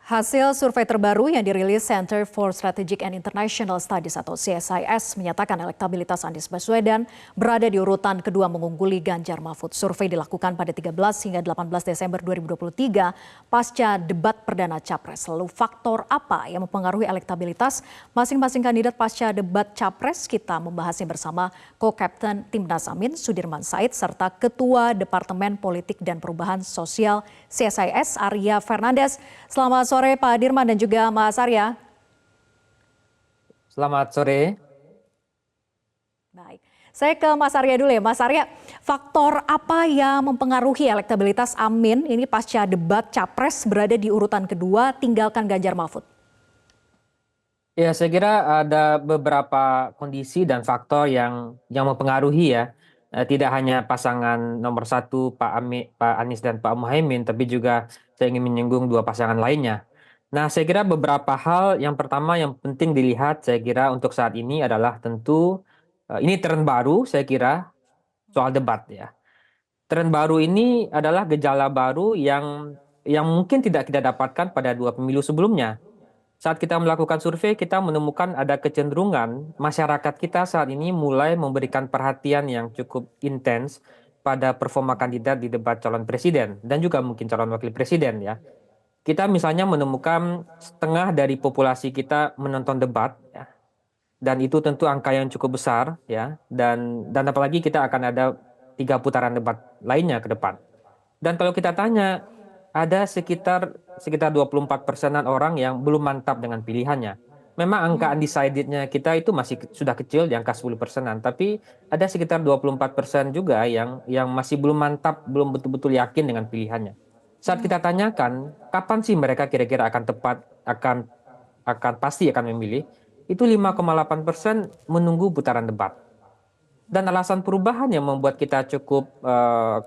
Hasil survei terbaru yang dirilis Center for Strategic and International Studies atau CSIS menyatakan elektabilitas Anies Baswedan berada di urutan kedua mengungguli Ganjar Mahfud. Survei dilakukan pada 13 hingga 18 Desember 2023 pasca debat perdana Capres. Lalu faktor apa yang mempengaruhi elektabilitas masing-masing kandidat pasca debat Capres? Kita membahasnya bersama Co-Kapten Timnas Amin Sudirman Said serta Ketua Departemen Politik dan Perubahan Sosial CSIS Arya Fernandes. Selamat sore Pak Dirman dan juga Mas Arya. Selamat sore. Baik, saya ke Mas Arya dulu ya. Mas Arya, faktor apa yang mempengaruhi elektabilitas Amin ini pasca debat Capres berada di urutan kedua tinggalkan Ganjar Mahfud? Ya, saya kira ada beberapa kondisi dan faktor yang mempengaruhi ya. Tidak hanya pasangan nomor satu Pak Anies dan Pak Muhaimin, tapi juga saya ingin menyinggung dua pasangan lainnya. Nah, saya kira beberapa hal yang pertama yang penting dilihat saya kira untuk saat ini adalah tentu ini tren baru saya kira soal debat ya. Tren baru ini adalah gejala baru yang mungkin tidak kita dapatkan pada dua pemilu sebelumnya. Saat kita melakukan survei, kita menemukan ada kecenderungan masyarakat kita saat ini mulai memberikan perhatian yang cukup intens pada performa kandidat di debat calon presiden dan juga mungkin calon wakil presiden ya. Kita misalnya menemukan setengah dari populasi kita menonton debat ya. Dan itu tentu angka yang cukup besar ya. Dan apalagi kita akan ada 3 putaran debat lainnya ke depan. Dan kalau kita tanya, ada sekitar 24%-an orang yang belum mantap dengan pilihannya. Memang angka undecided-nya kita itu masih sudah kecil di angka 10%-an, tapi ada sekitar 24% juga yang masih belum mantap, belum betul-betul yakin dengan pilihannya. Saat kita tanyakan kapan sih mereka kira-kira akan tepat akan pasti akan memilih, itu 5,8% menunggu putaran debat. Dan alasan perubahan yang membuat kita cukup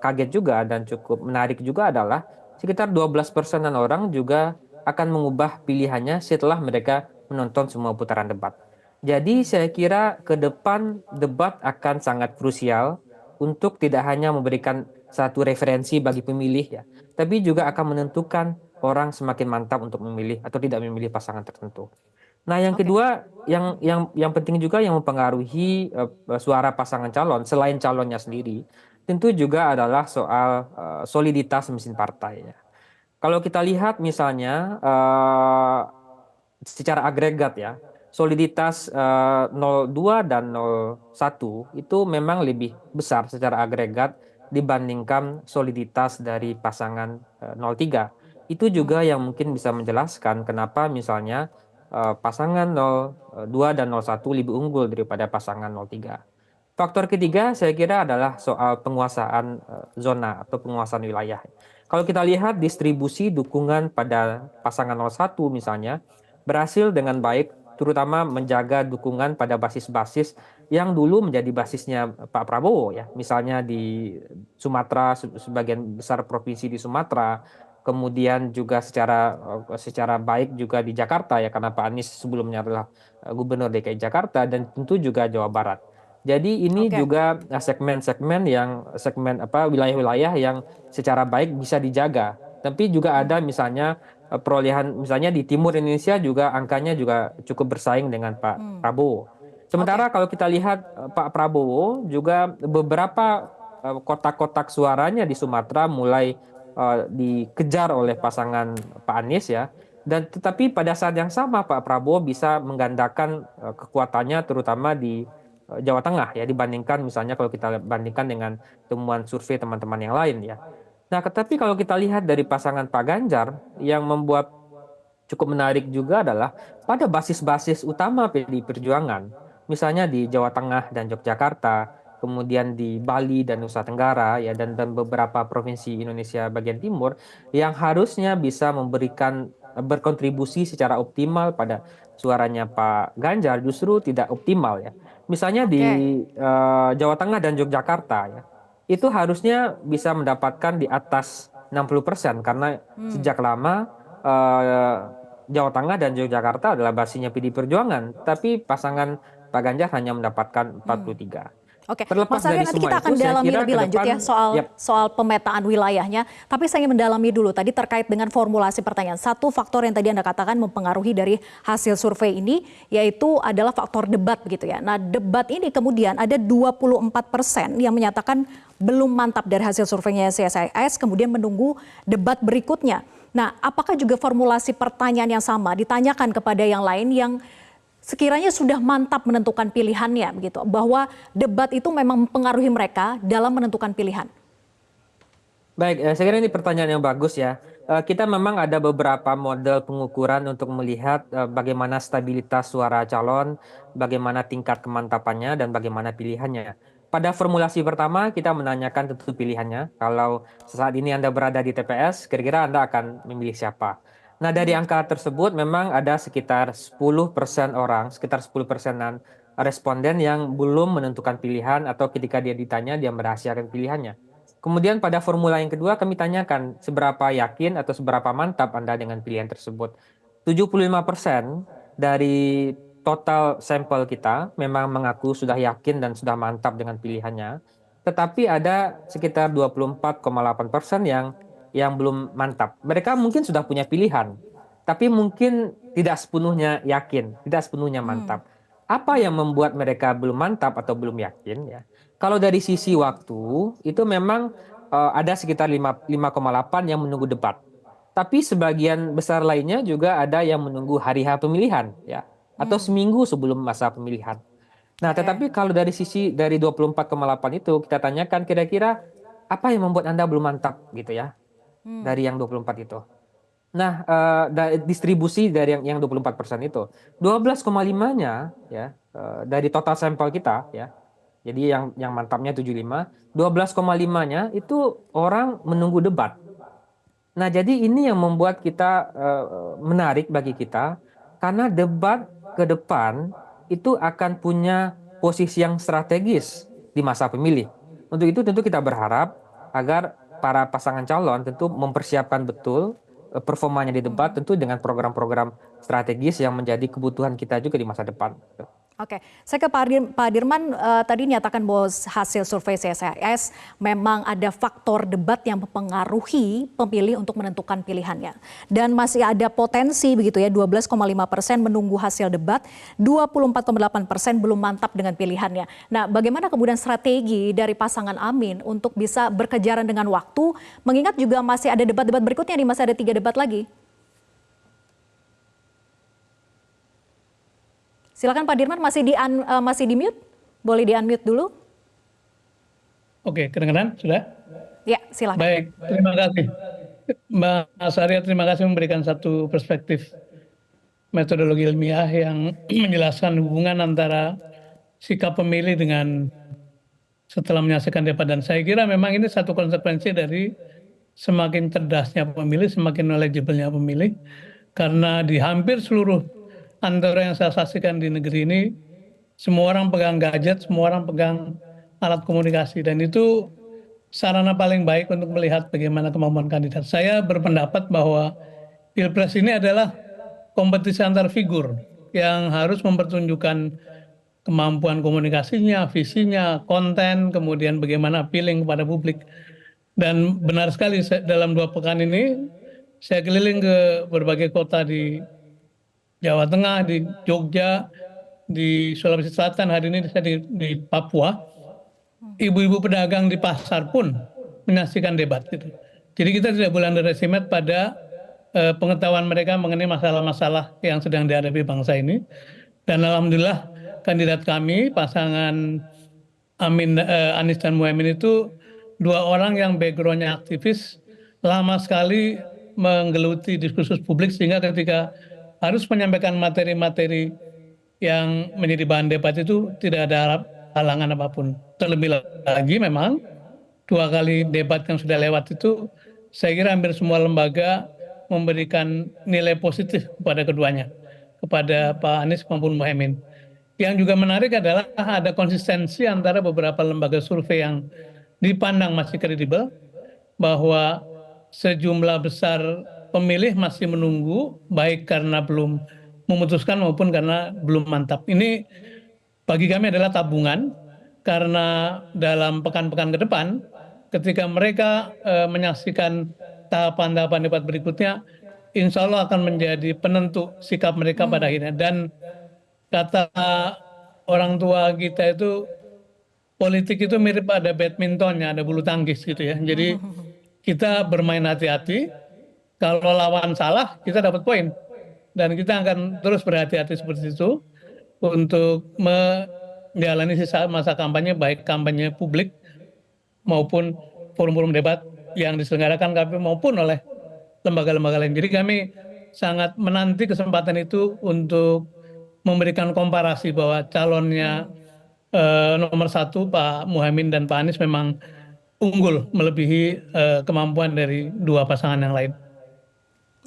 kaget juga dan cukup menarik juga adalah sekitar 12%-an orang juga akan mengubah pilihannya setelah mereka menonton semua putaran debat. Jadi saya kira ke depan debat akan sangat krusial untuk tidak hanya memberikan satu referensi bagi pemilih ya, tapi juga akan menentukan orang semakin mantap untuk memilih atau tidak memilih pasangan tertentu. Nah, yang Oke. kedua yang penting juga yang mempengaruhi suara pasangan calon selain calonnya sendiri, tentu juga adalah soal soliditas mesin partai ya. Kalau kita lihat misalnya secara agregat ya, soliditas 02 dan 01 itu memang lebih besar secara agregat dibandingkan soliditas dari pasangan 03. Itu juga yang mungkin bisa menjelaskan kenapa misalnya pasangan 02 dan 01 lebih unggul daripada pasangan 03. Faktor ketiga saya kira adalah soal penguasaan zona atau penguasaan wilayah. Kalau kita lihat distribusi dukungan pada pasangan 01 misalnya berhasil dengan baik terutama menjaga dukungan pada basis-basis yang dulu menjadi basisnya Pak Prabowo ya. Misalnya di Sumatera, sebagian besar provinsi di Sumatera, kemudian juga secara baik juga di Jakarta ya karena Pak Anies sebelumnya adalah Gubernur DKI Jakarta dan tentu juga Jawa Barat. Jadi ini Oke. juga segmen wilayah-wilayah yang secara baik bisa dijaga. Tapi juga ada misalnya perolehan misalnya di timur Indonesia juga angkanya juga cukup bersaing dengan Pak Prabowo. Oke. Sementara kalau kita lihat Pak Prabowo juga beberapa kotak-kotak suaranya di Sumatera mulai dikejar oleh pasangan Pak Anies ya. Dan tetapi pada saat yang sama Pak Prabowo bisa menggandakan kekuatannya terutama di Jawa Tengah ya dibandingkan misalnya kalau kita bandingkan dengan temuan survei teman-teman yang lain ya. Nah, tetapi kalau kita lihat dari pasangan Pak Ganjar yang membuat cukup menarik juga adalah pada basis-basis utama PDI Perjuangan, misalnya di Jawa Tengah dan Yogyakarta, kemudian di Bali dan Nusa Tenggara ya dan beberapa provinsi Indonesia bagian timur yang harusnya bisa memberikan berkontribusi secara optimal pada suaranya Pak Ganjar justru tidak optimal ya. Misalnya di Oke. Jawa Tengah dan Yogyakarta ya. Itu harusnya bisa mendapatkan di atas 60% karena sejak lama eh, Jawa Tengah dan Yogyakarta adalah basisnya PDI Perjuangan, tapi pasangan Pak Ganjar hanya mendapatkan 43. Oke, Terlepas Mas Arya, dari nanti semua kita itu, akan saya dalami kira lebih ke lanjut depan, ya soal yap, soal pemetaan wilayahnya. Tapi saya ingin mendalami dulu tadi terkait dengan formulasi pertanyaan. Satu faktor yang tadi Anda katakan mempengaruhi dari hasil survei ini yaitu adalah faktor debat begitu ya. Nah, debat ini kemudian ada 24% yang menyatakan belum mantap dari hasil surveinya CSIS, kemudian menunggu debat berikutnya. Nah, apakah juga formulasi pertanyaan yang sama ditanyakan kepada yang lain yang sekiranya sudah mantap menentukan pilihannya begitu, bahwa debat itu memang mempengaruhi mereka dalam menentukan pilihan? baik, saya kira ini pertanyaan yang bagus ya. Kita memang ada beberapa model pengukuran untuk melihat bagaimana stabilitas suara calon, bagaimana tingkat kemantapannya, dan bagaimana pilihannya. Pada formulasi pertama, kita menanyakan tentu pilihannya. Kalau saat ini Anda berada di TPS, kira-kira Anda akan memilih siapa? Nah, dari angka tersebut memang ada sekitar 10% orang, sekitar 10%-an responden yang belum menentukan pilihan atau ketika dia ditanya, dia merahasiakan pilihannya. Kemudian pada formula yang kedua kami tanyakan seberapa yakin atau seberapa mantap Anda dengan pilihan tersebut. 75% dari total sampel kita memang mengaku sudah yakin dan sudah mantap dengan pilihannya. Tetapi ada sekitar 24,8% yang belum mantap. Mereka mungkin sudah punya pilihan, tapi mungkin tidak sepenuhnya yakin, tidak sepenuhnya Hmm, mantap. Apa yang membuat mereka belum mantap atau belum yakin ya? Kalau dari sisi waktu, itu memang ada sekitar 5,8 yang menunggu debat. Tapi sebagian besar lainnya juga ada yang menunggu hari H pemilihan, ya, atau hmm, seminggu sebelum masa pemilihan. Nah, oke. tetapi kalau dari sisi dari 24,8 itu kita tanyakan kira-kira apa yang membuat Anda belum mantap gitu ya Hmm, dari yang 24 itu. Nah, distribusi dari yang 24% itu, 12,5-nya ya dari total sampel kita ya. Jadi yang mantapnya 75, 12,5-nya itu orang menunggu debat. Nah, jadi ini yang membuat kita menarik bagi kita karena debat ke depan itu akan punya posisi yang strategis di masa pemilih. Untuk itu tentu kita berharap agar para pasangan calon tentu mempersiapkan betul performanya di debat mhm. tentu dengan program-program strategis yang menjadi kebutuhan kita juga di masa depan. Oke, saya ke Pak Dirman, tadi nyatakan bahwa hasil survei CSIS memang ada faktor debat yang mempengaruhi pemilih untuk menentukan pilihannya. Dan masih ada potensi begitu ya, 12,5% menunggu hasil debat, 24,8% belum mantap dengan pilihannya. Nah, bagaimana kemudian strategi dari pasangan Amin untuk bisa berkejaran dengan waktu, mengingat juga masih ada debat-debat berikutnya nih, masih ada 3 debat lagi. Silakan Pak Dirman, masih di mute? Boleh di unmute dulu? Oke, kedengaran sudah? Ya, silakan. Baik, terima kasih. Mas Arya, terima kasih memberikan satu perspektif metodologi ilmiah yang menjelaskan hubungan antara sikap pemilih dengan setelah menyaksikan debat. Dan saya kira memang ini satu konsekuensi dari semakin cerdasnya pemilih, semakin knowledgeable-nya pemilih. Karena di hampir seluruh antara yang saya saksikan di negeri ini, semua orang pegang gadget, semua orang pegang alat komunikasi. Dan itu sarana paling baik untuk melihat bagaimana kemampuan kandidat. Saya berpendapat bahwa Pilpres ini adalah kompetisi antar figur yang harus mempertunjukkan kemampuan komunikasinya, visinya, konten, kemudian bagaimana appealing kepada publik. Dan benar sekali dalam 2 pekan ini saya keliling ke berbagai kota di Jawa Tengah, di Jogja, di Sulawesi Selatan, hari ini saya di Papua. Ibu-ibu pedagang di pasar pun menyaksikan debat gitu. Jadi kita tidak boleh underestimate pada pengetahuan mereka mengenai masalah-masalah yang sedang dihadapi bangsa ini. Dan alhamdulillah kandidat kami pasangan Anies dan Muhaimin itu 2 orang yang backgroundnya aktivis, lama sekali menggeluti diskursus publik sehingga ketika harus menyampaikan materi-materi yang menjadi bahan debat itu tidak ada halangan apapun. Terlebih lagi memang 2 kali debat yang sudah lewat itu saya kira hampir semua lembaga memberikan nilai positif kepada keduanya, kepada Pak Anies maupun Muhaimin. Yang juga menarik adalah ada konsistensi antara beberapa lembaga survei yang dipandang masih kredibel, bahwa sejumlah besar pemilih masih menunggu, baik karena belum memutuskan maupun karena belum mantap. Ini bagi kami adalah tabungan, karena dalam pekan-pekan ke depan, ketika mereka menyaksikan tahapan-tahapan debat berikutnya, insya Allah akan menjadi penentu sikap mereka pada akhirnya. Dan kata orang tua kita itu, politik itu mirip ada badmintonnya, ada bulu tangkis gitu ya. Jadi kita bermain hati-hati, kalau lawan salah kita dapat poin. Dan kita akan terus berhati-hati seperti itu untuk menjalani sisa masa kampanye, baik kampanye publik maupun forum-forum debat yang diselenggarakan KPU maupun oleh lembaga-lembaga lain. Jadi kami sangat menanti kesempatan itu untuk memberikan komparasi bahwa calonnya nomor 1 Pak Muhaimin dan Pak Anies memang unggul melebihi kemampuan dari dua pasangan yang lain.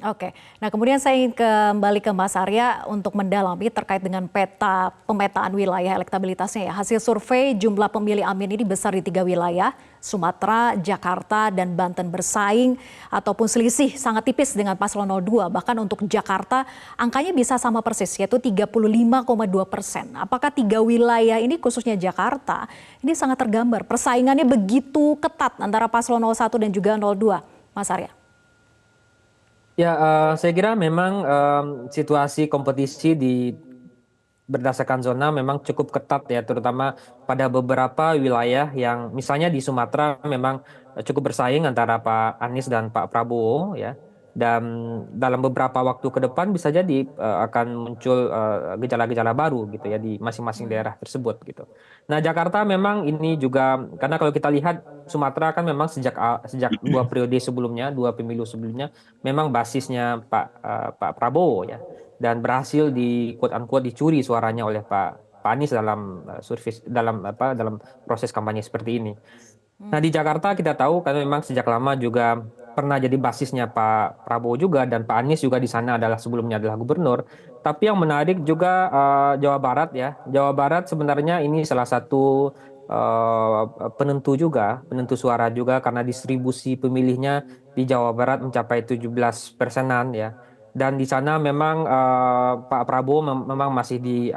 Oke, nah kemudian saya ingin kembali ke Mas Arya untuk mendalami terkait dengan pemetaan wilayah elektabilitasnya ya. Hasil survei jumlah pemilih Amin ini besar di 3 wilayah, Sumatera, Jakarta, dan Banten bersaing ataupun selisih sangat tipis dengan paslon 02. Bahkan untuk Jakarta angkanya bisa sama persis yaitu 35,2%. Apakah 3 wilayah ini khususnya Jakarta ini sangat tergambar persaingannya begitu ketat antara paslon 01 dan juga 02, Mas Arya? Ya, saya kira memang situasi kompetisi berdasarkan zona memang cukup ketat ya, terutama pada beberapa wilayah yang misalnya di Sumatera memang cukup bersaing antara Pak Anies dan Pak Prabowo ya. Dan dalam beberapa waktu ke depan bisa jadi akan muncul gejala-gejala baru gitu ya di masing-masing daerah tersebut gitu. Nah, Jakarta memang ini juga karena kalau kita lihat Sumatera kan memang sejak 2 pemilu sebelumnya memang basisnya Pak Prabowo ya, dan berhasil di quote unquote dicuri suaranya oleh Pak Anies dalam survei dalam proses kampanye seperti ini. Nah, di Jakarta kita tahu kan memang sejak lama juga pernah jadi basisnya Pak Prabowo juga, dan Pak Anies juga di sana sebelumnya adalah gubernur. Tapi yang menarik juga Jawa Barat ya. Jawa Barat sebenarnya ini salah satu penentu suara juga karena distribusi pemilihnya di Jawa Barat mencapai 17%-an ya. Dan di sana memang Pak Prabowo memang masih di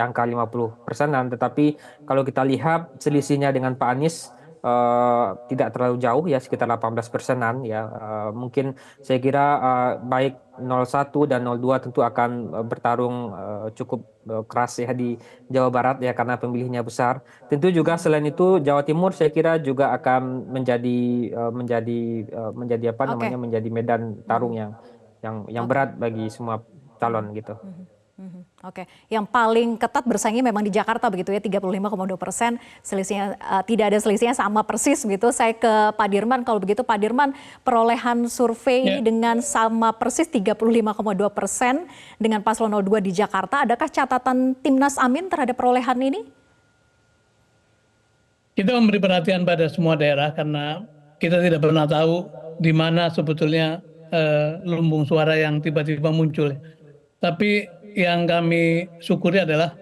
angka 50%-an, tetapi kalau kita lihat selisihnya dengan Pak Anies tidak terlalu jauh ya, sekitar 18%-an ya. Mungkin saya kira baik 01 dan 02 tentu akan bertarung cukup keras ya di Jawa Barat ya karena pemilihnya besar. Tentu juga selain itu Jawa Timur saya kira juga akan menjadi apa namanya, menjadi medan tarung yang berat bagi semua calon gitu. Oke, yang paling ketat bersaingnya memang di Jakarta begitu ya, 35,2%, selisihnya tidak ada selisihnya sama persis begitu. Saya ke Pak Dirman, kalau begitu Pak Dirman, perolehan survei dengan sama persis 35,2% dengan paslon 02 di Jakarta, adakah catatan Timnas Amin terhadap perolehan ini? Kita memberi perhatian pada semua daerah karena kita tidak pernah tahu di mana sebetulnya lumbung suara yang tiba-tiba muncul. Tapi yang kami syukuri adalah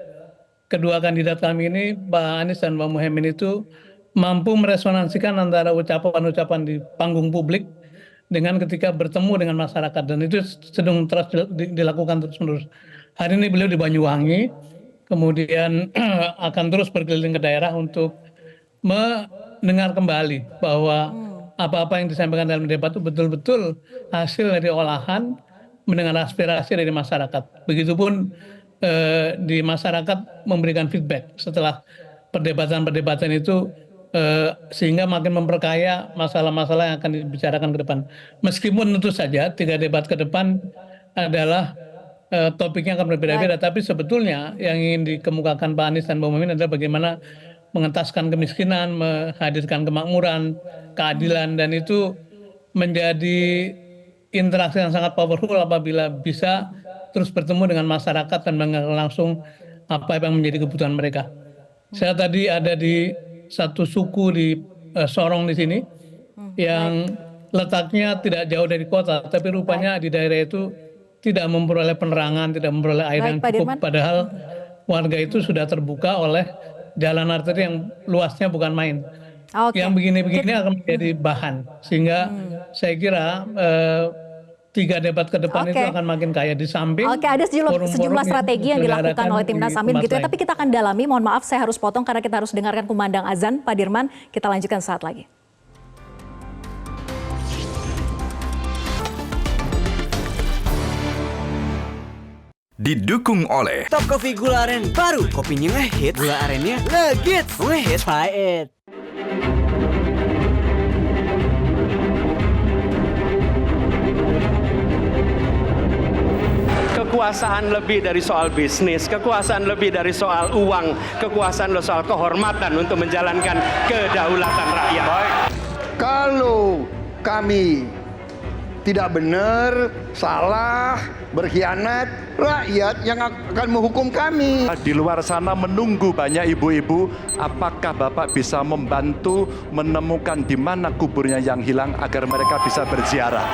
kedua kandidat kami ini, Pak Anies dan Pak Muhaimin itu mampu meresonansikan antara ucapan-ucapan di panggung publik dengan ketika bertemu dengan masyarakat, dan itu sedang terus dilakukan terus-menerus. Hari ini beliau di Banyuwangi, kemudian akan terus berkeliling ke daerah untuk mendengar kembali bahwa apa-apa yang disampaikan dalam debat itu betul-betul hasil dari olahan, mendengar aspirasi dari masyarakat. Begitupun di masyarakat memberikan feedback setelah perdebatan-perdebatan itu, sehingga makin memperkaya masalah-masalah yang akan dibicarakan ke depan. Meskipun tentu saja 3 debat ke depan adalah topiknya akan berbeda-beda, tapi sebetulnya yang ingin dikemukakan Pak Anies dan Pak Muhaimin adalah bagaimana mengentaskan kemiskinan, menghadirkan kemakmuran, keadilan, dan itu menjadi interaksi yang sangat powerful apabila bisa terus bertemu dengan masyarakat dan mengenal langsung apa yang menjadi kebutuhan mereka. Saya tadi ada di satu suku di Sorong di sini yang letaknya tidak jauh dari kota, tapi rupanya di daerah itu tidak memperoleh penerangan, tidak memperoleh air yang cukup, padahal warga itu sudah terbuka oleh jalan arteri yang luasnya bukan main. Yang begini-begini akan menjadi bahan, sehingga saya kira 3 debat ke depan itu Oke. akan makin kaya. Di samping Oke, ada sejumlah forum-forum strategi yang dilakukan diselenggarakan oleh Timnas di Amin tempat gitu ya. lain. Tapi kita akan dalami. Mohon maaf, saya harus potong karena kita harus dengarkan kumandang azan. Pak Dirman, kita lanjutkan saat lagi. Didukung oleh Top Coffee Gula Aren baru, kopinya ngehit, gula arennya legit, ngehit, try it. Kekuasaan lebih dari soal bisnis, kekuasaan lebih dari soal uang, kekuasaan soal kehormatan untuk menjalankan kedaulatan rakyat. Kalau kami tidak benar, salah, berkhianat, rakyat yang akan menghukum kami. Di luar sana menunggu banyak ibu-ibu, apakah Bapak bisa membantu menemukan di mana kuburnya yang hilang agar mereka bisa berziarah.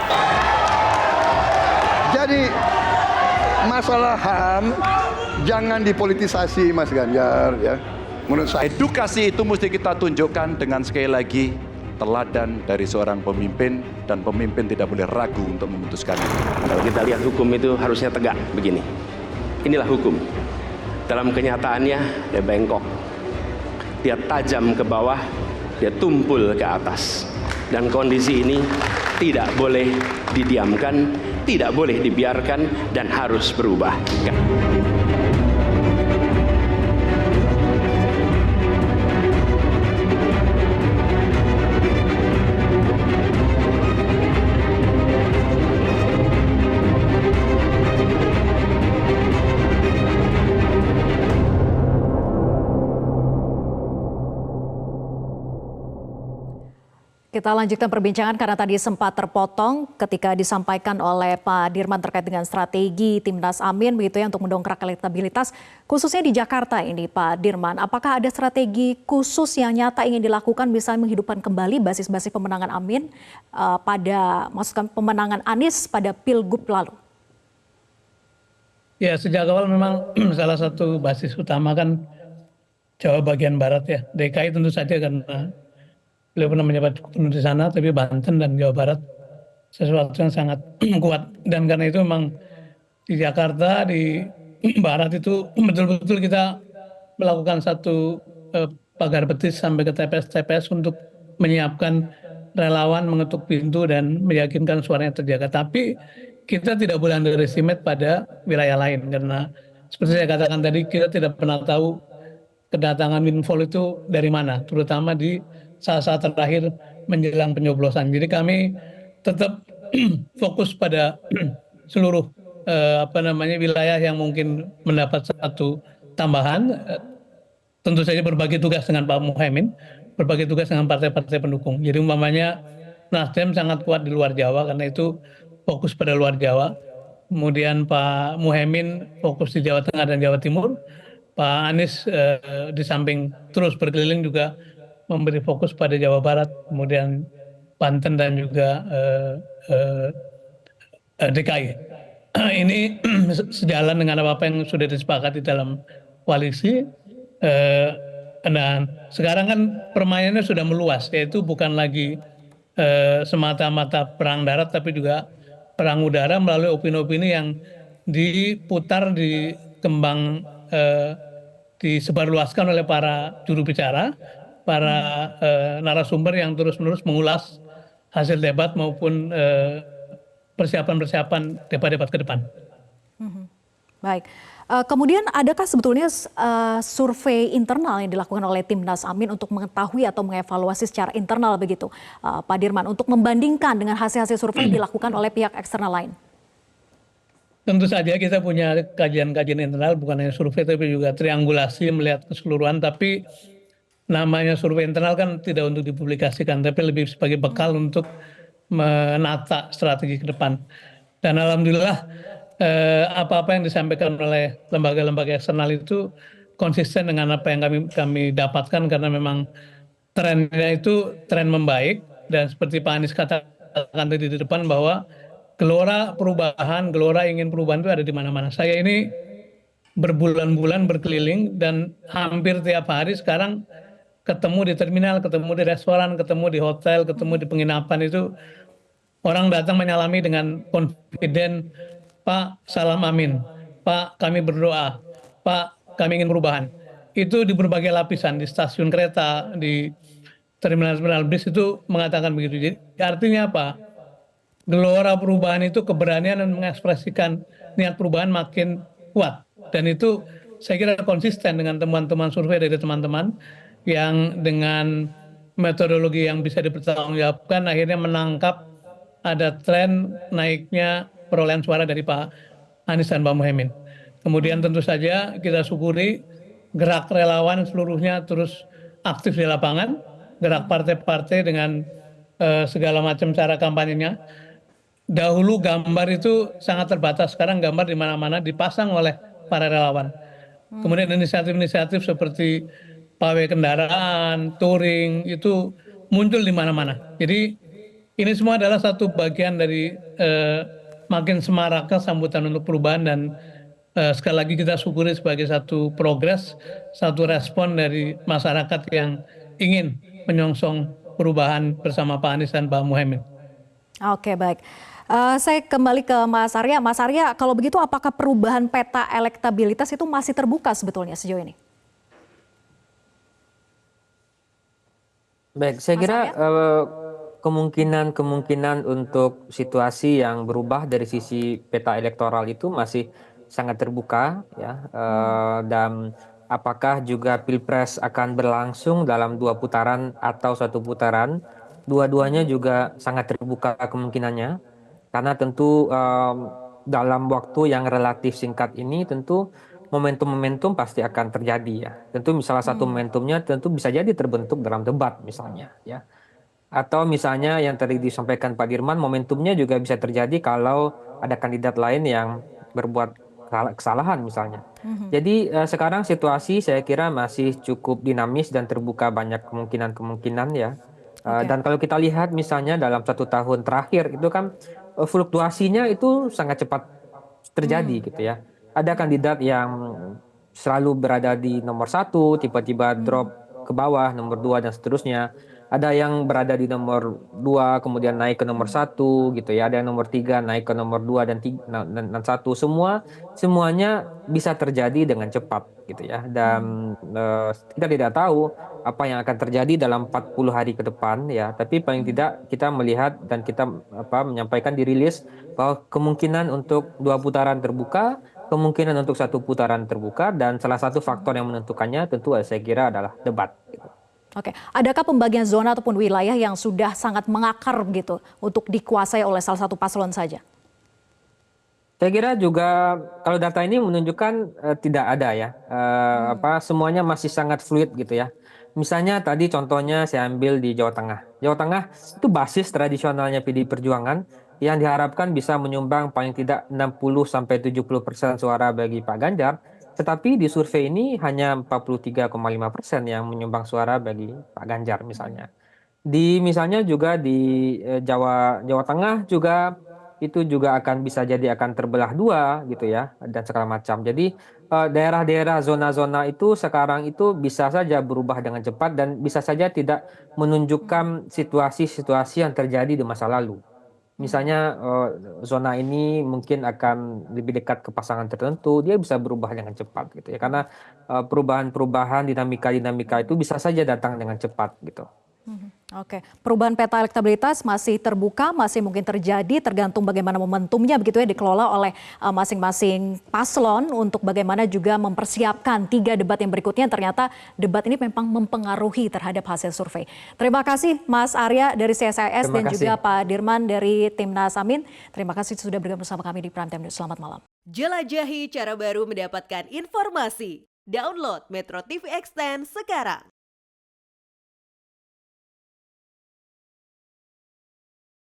Jadi masalah HAM jangan dipolitisasi, Mas Ganjar, ya. Menurut saya Edukasi itu mesti kita tunjukkan dengan sekali lagi teladan dari seorang pemimpin, dan pemimpin tidak boleh ragu untuk memutuskan itu. Kalau kita lihat hukum itu harusnya tegak begini. Inilah hukum. Dalam kenyataannya dia bengkok. Dia tajam ke bawah, dia tumpul ke atas. Dan kondisi ini tidak boleh didiamkan, tidak boleh dibiarkan, dan harus berubah. Kita lanjutkan perbincangan karena tadi sempat terpotong ketika disampaikan oleh Pak Dirman terkait dengan strategi Timnas Amin begitu ya untuk mendongkrak elektabilitas khususnya di Jakarta ini Pak Dirman. Apakah ada strategi khusus yang nyata ingin dilakukan misalnya menghidupkan kembali basis-basis pemenangan Amin maksudkan pemenangan Anies pada Pilgub lalu? Ya, sejak awal memang salah satu basis utama kan Jawa bagian Barat ya. DKI tentu saja karena beliau pernah menjabat gubernur di sana, tapi Banten dan Jawa Barat sesuatu yang sangat kuat. Dan karena itu memang di Jakarta, di Barat itu betul-betul kita melakukan satu pagar betis sampai ke TPS-TPS untuk menyiapkan relawan mengetuk pintu dan meyakinkan suaranya terjaga. Tapi kita tidak boleh underestimate pada wilayah lain, karena seperti saya katakan tadi, kita tidak pernah tahu kedatangan windfall itu dari mana, terutama di saat-saat terakhir menjelang penyoblosan. Jadi kami tetap fokus pada seluruh wilayah yang mungkin mendapat satu tambahan. Tentu saja berbagi tugas dengan Pak Muhaimin, berbagi tugas dengan partai-partai pendukung. Jadi umpamanya Nasdem sangat kuat di luar Jawa, karena itu fokus pada luar Jawa. Kemudian Pak Muhaimin fokus di Jawa Tengah dan Jawa Timur. Pak Anies di samping terus berkeliling juga memberi fokus pada Jawa Barat, kemudian Banten dan juga DKI. Ini sejalan dengan apa yang sudah disepakati dalam koalisi. Dan sekarang kan permainannya sudah meluas, yaitu bukan lagi semata-mata perang darat, tapi juga perang udara melalui opini-opini yang diputar, dikembang, disebarluaskan oleh para juru bicara, para narasumber yang terus-menerus mengulas hasil debat maupun persiapan-persiapan debat-debat ke depan. Baik, kemudian adakah sebetulnya survei internal yang dilakukan oleh Timnas Amin untuk mengetahui atau mengevaluasi secara internal begitu, Pak Dirman, untuk membandingkan dengan hasil-hasil survei yang dilakukan oleh pihak eksternal lain? Tentu saja kita punya kajian-kajian internal, bukan hanya survei tapi juga triangulasi melihat keseluruhan, tapi namanya survei internal kan tidak untuk dipublikasikan, tapi lebih sebagai bekal untuk menata strategi ke depan. Dan alhamdulillah apa-apa yang disampaikan oleh lembaga-lembaga eksternal itu konsisten dengan apa yang kami dapatkan, karena memang trennya itu tren membaik. Dan seperti Pak Anies katakan tadi di depan, bahwa gelora perubahan, gelora ingin perubahan itu ada di mana-mana. Saya ini berbulan-bulan berkeliling dan hampir tiap hari sekarang ketemu di terminal, ketemu di restoran, ketemu di hotel, ketemu di penginapan, itu Orang datang menyalami dengan confident, Pak salam amin, Pak kami berdoa, Pak kami ingin perubahan. Itu di berbagai lapisan, di stasiun kereta, di terminal-terminal bis itu mengatakan begitu. Jadi artinya apa? Gelora perubahan itu keberanian dan mengekspresikan niat perubahan makin kuat. Dan itu saya kira konsisten dengan teman-teman survei dari teman-teman yang dengan metodologi yang bisa dipertanggungjawabkan akhirnya menangkap ada tren naiknya perolehan suara dari Pak Anies dan Pak Muhaimin. Kemudian tentu saja kita syukuri gerak relawan seluruhnya terus aktif di lapangan, gerak partai-partai dengan segala macam cara kampanyenya. Dahulu gambar itu sangat terbatas, sekarang gambar di mana-mana dipasang oleh para relawan. Kemudian inisiatif-inisiatif seperti pawai kendaraan, touring itu muncul di mana-mana. Jadi ini semua adalah satu bagian dari makin semaraknya sambutan untuk perubahan dan sekali lagi kita syukuri sebagai satu progres, satu respon dari masyarakat yang ingin menyongsong perubahan bersama Pak Anies dan Pak Muhaimin. Oke, baik. Saya kembali ke Mas Arya. Mas Arya, kalau begitu apakah perubahan peta elektabilitas itu masih terbuka sebetulnya sejauh ini? Baik, saya kira kemungkinan untuk situasi yang berubah dari sisi peta elektoral itu masih sangat terbuka, ya. Dan apakah juga Pilpres akan berlangsung dalam 2 putaran atau 1 putaran? Dua-duanya juga sangat terbuka kemungkinannya, karena tentu dalam waktu yang relatif singkat ini tentu momentum-momentum pasti akan terjadi, ya. Tentu salah satu momentumnya tentu bisa jadi terbentuk dalam debat misalnya, ya. Atau misalnya yang tadi disampaikan Pak Dirman, momentumnya juga bisa terjadi kalau ada kandidat lain yang berbuat kesalahan misalnya. Jadi sekarang situasi saya kira masih cukup dinamis dan terbuka banyak kemungkinan-kemungkinan, ya. Dan kalau kita lihat misalnya dalam 1 tahun terakhir itu kan fluktuasinya itu sangat cepat terjadi gitu, ya. Ada kandidat yang selalu berada di nomor 1, tiba-tiba drop ke bawah, nomor 2 dan seterusnya. Ada yang berada di nomor 2 kemudian naik ke nomor 1 gitu, ya. Ada yang nomor 3 naik ke nomor 2 dan 1. Semuanya bisa terjadi dengan cepat gitu, ya. Dan kita tidak tahu apa yang akan terjadi dalam 40 hari ke depan, ya. Tapi paling tidak kita melihat dan kita menyampaikan di rilis bahwa kemungkinan untuk 2 putaran terbuka, kemungkinan untuk 1 putaran terbuka, dan salah satu faktor yang menentukannya tentu saya kira adalah debat gitu. Oke, adakah pembagian zona ataupun wilayah yang sudah sangat mengakar gitu untuk dikuasai oleh salah satu paslon saja? Saya kira juga kalau data ini menunjukkan tidak ada, ya. Semuanya masih sangat fluid gitu, ya. Misalnya tadi contohnya saya ambil di Jawa Tengah. Jawa Tengah itu basis tradisionalnya PDI Perjuangan yang diharapkan bisa menyumbang paling tidak 60-70% suara bagi Pak Ganjar. Tetapi di survei ini hanya 43,5% yang menyumbang suara bagi Pak Ganjar misalnya. Misalnya juga di Jawa Tengah juga itu juga akan bisa jadi akan terbelah 2 gitu, ya, dan segala macam. Jadi daerah-daerah zona-zona itu sekarang itu bisa saja berubah dengan cepat dan bisa saja tidak menunjukkan situasi-situasi yang terjadi di masa lalu. Misalnya zona ini mungkin akan lebih dekat ke pasangan tertentu, dia bisa berubah dengan cepat gitu, ya. Karena perubahan-perubahan dinamika-dinamika itu bisa saja datang dengan cepat gitu. Oke, perubahan peta elektabilitas masih terbuka, masih mungkin terjadi tergantung bagaimana momentumnya begitu, ya, dikelola oleh masing-masing paslon untuk bagaimana juga mempersiapkan 3 debat yang berikutnya. Ternyata debat ini memang mempengaruhi terhadap hasil survei. Terima kasih Mas Arya dari CSIS dan juga Pak Dirman dari Timnas Amin. Terima kasih sudah bergabung bersama kami di Prime Time News. Selamat malam. Jelajahi cara baru mendapatkan informasi. Download Metro TV Extend sekarang.